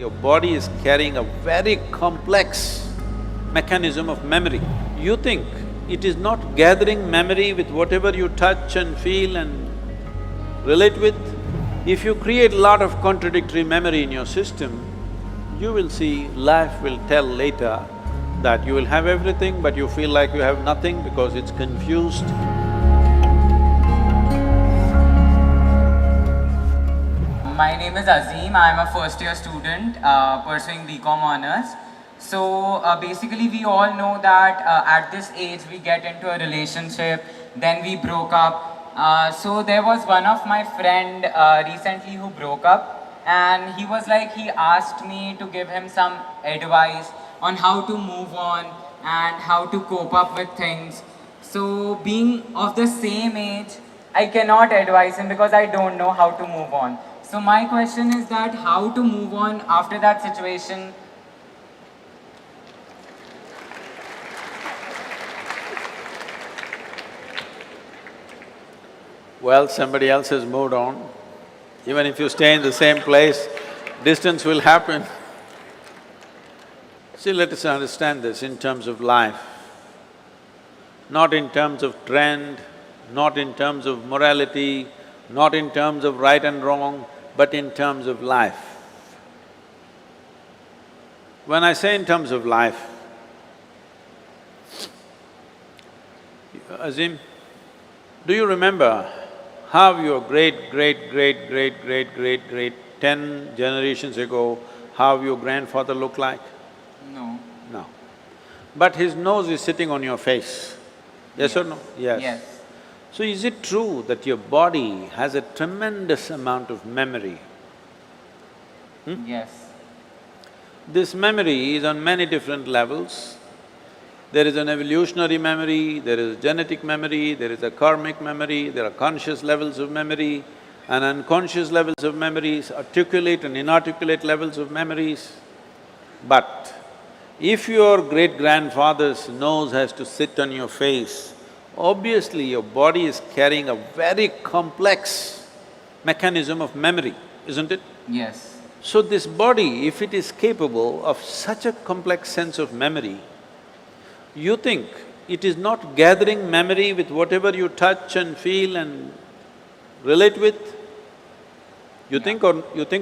Your body is carrying a very complex mechanism of memory. You think it is not gathering memory with whatever you touch and feel and relate with. If you create a lot of contradictory memory in your system, you will see life will tell later that you will have everything but you feel like you have nothing because it's confused. My name is Azim. I'm a first-year student pursuing BCom honors. So basically, we all know that at this age we get into a relationship, then we broke up. So there was one of my friend recently who broke up, and he was like, he asked me to give him some advice on how to move on and how to cope up with things. So being of the same age, I cannot advise him because I don't know how to move on. So my question is that how to move on after that situation. Well, somebody else has moved on. Even if you stay in the same place, distance will happen. See, let us understand this in terms of life, not in terms of trend, not in terms of morality, not in terms of right and wrong, but in terms of life. When I say in terms of life, Azim, do you remember how your great 10 generations ago, how your grandfather looked like? No. No. But his nose is sitting on your face, yes or no? Yes. So is it true that your body has a tremendous amount of memory? Yes. This memory is on many different levels. There is an evolutionary memory, there is a genetic memory, there is a karmic memory, there are conscious levels of memory and unconscious levels of memories, articulate and inarticulate levels of memories. But if your great-grandfather's nose has to sit on your face, obviously your body is carrying a very complex mechanism of memory, isn't it? Yes. So this body, if it is capable of such a complex sense of memory, you think it is not gathering memory with whatever you touch and feel and relate with? You think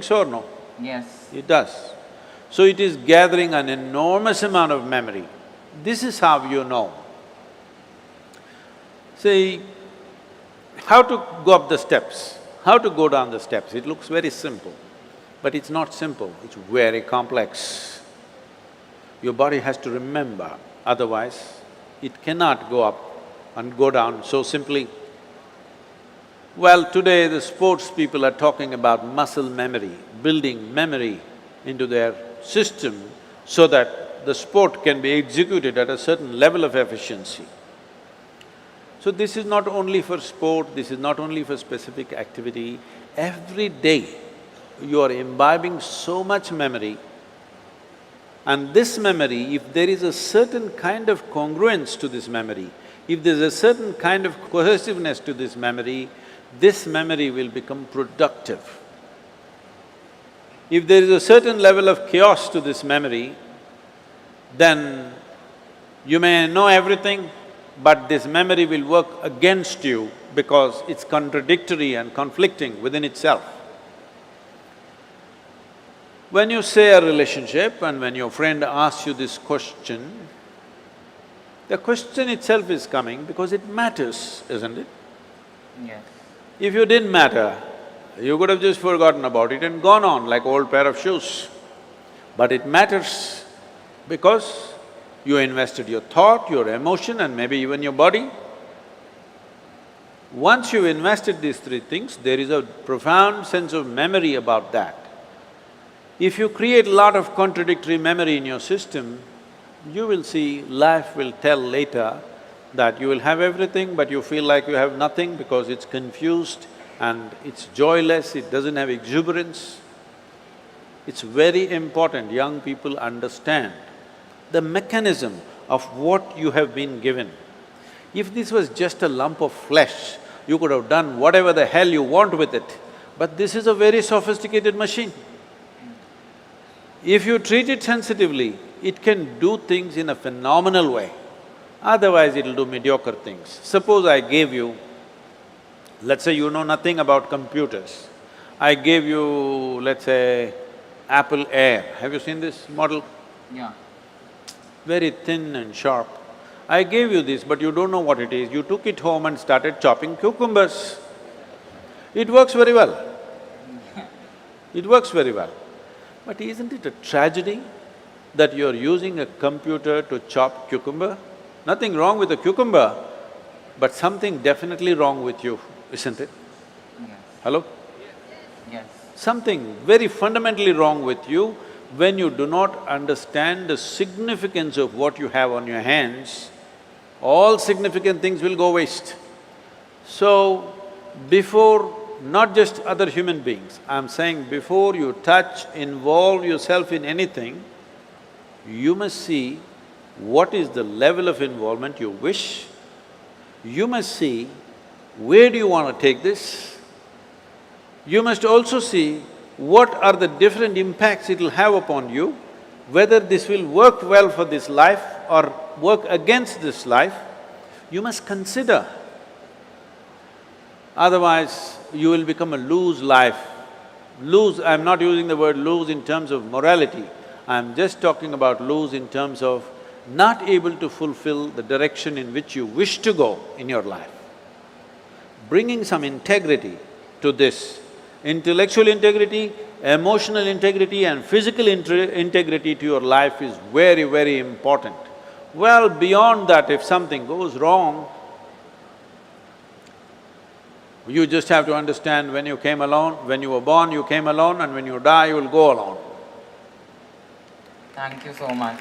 so or no? Yes. It does. So it is gathering an enormous amount of memory. This is how you know. See, how to go up the steps, how to go down the steps, it looks very simple, but it's not simple, it's very complex. Your body has to remember, otherwise it cannot go up and go down so simply. Well, today the sports people are talking about muscle memory, building memory into their system so that the sport can be executed at a certain level of efficiency. So this is not only for sport, this is not only for specific activity. Every day you are imbibing so much memory, and this memory, if there is a certain kind of congruence to this memory, if there's a certain kind of cohesiveness to this memory will become productive. If there is a certain level of chaos to this memory, then you may know everything, but this memory will work against you because it's contradictory and conflicting within itself. When you say a relationship and when your friend asks you this question, the question itself is coming because it matters, isn't it? Yes. If you didn't matter, you could have just forgotten about it and gone on like old pair of shoes. But it matters because you invested your thought, your emotion and maybe even your body. Once you've invested these three things, there is a profound sense of memory about that. If you create a lot of contradictory memory in your system, you will see life will tell later that you will have everything but you feel like you have nothing because it's confused and it's joyless, it doesn't have exuberance. It's very important young people understand the mechanism of what you have been given. If this was just a lump of flesh, you could have done whatever the hell you want with it, but this is a very sophisticated machine. If you treat it sensitively, it can do things in a phenomenal way. Otherwise, it'll do mediocre things. Suppose I gave you, let's say you know nothing about computers. I gave you, let's say, Apple Air. Have you seen this model? Yeah. Very thin and sharp. I gave you this, but you don't know what it is. You took it home and started chopping cucumbers. It works very well. It works very well. But isn't it a tragedy that you're using a computer to chop cucumber? Nothing wrong with the cucumber, but something definitely wrong with you, isn't it? Yes. Hello? Yes. Something very fundamentally wrong with you when you do not understand the significance of what you have on your hands. All significant things will go waste. So, before not just other human beings, I'm saying before you touch, involve yourself in anything, you must see what is the level of involvement you wish. You must see where do you want to take this. You must also see what are the different impacts it'll have upon you, whether this will work well for this life or work against this life. You must consider. Otherwise, you will become a loose life. Loose, I'm not using the word loose in terms of morality, I'm just talking about loose in terms of not able to fulfill the direction in which you wish to go in your life. Bringing some integrity to this, intellectual integrity, emotional integrity and physical integrity to your life is very, very important. Well, beyond that, if something goes wrong, you just have to understand when you came alone, when you were born, you came alone, and when you die, you will go alone. Thank you so much.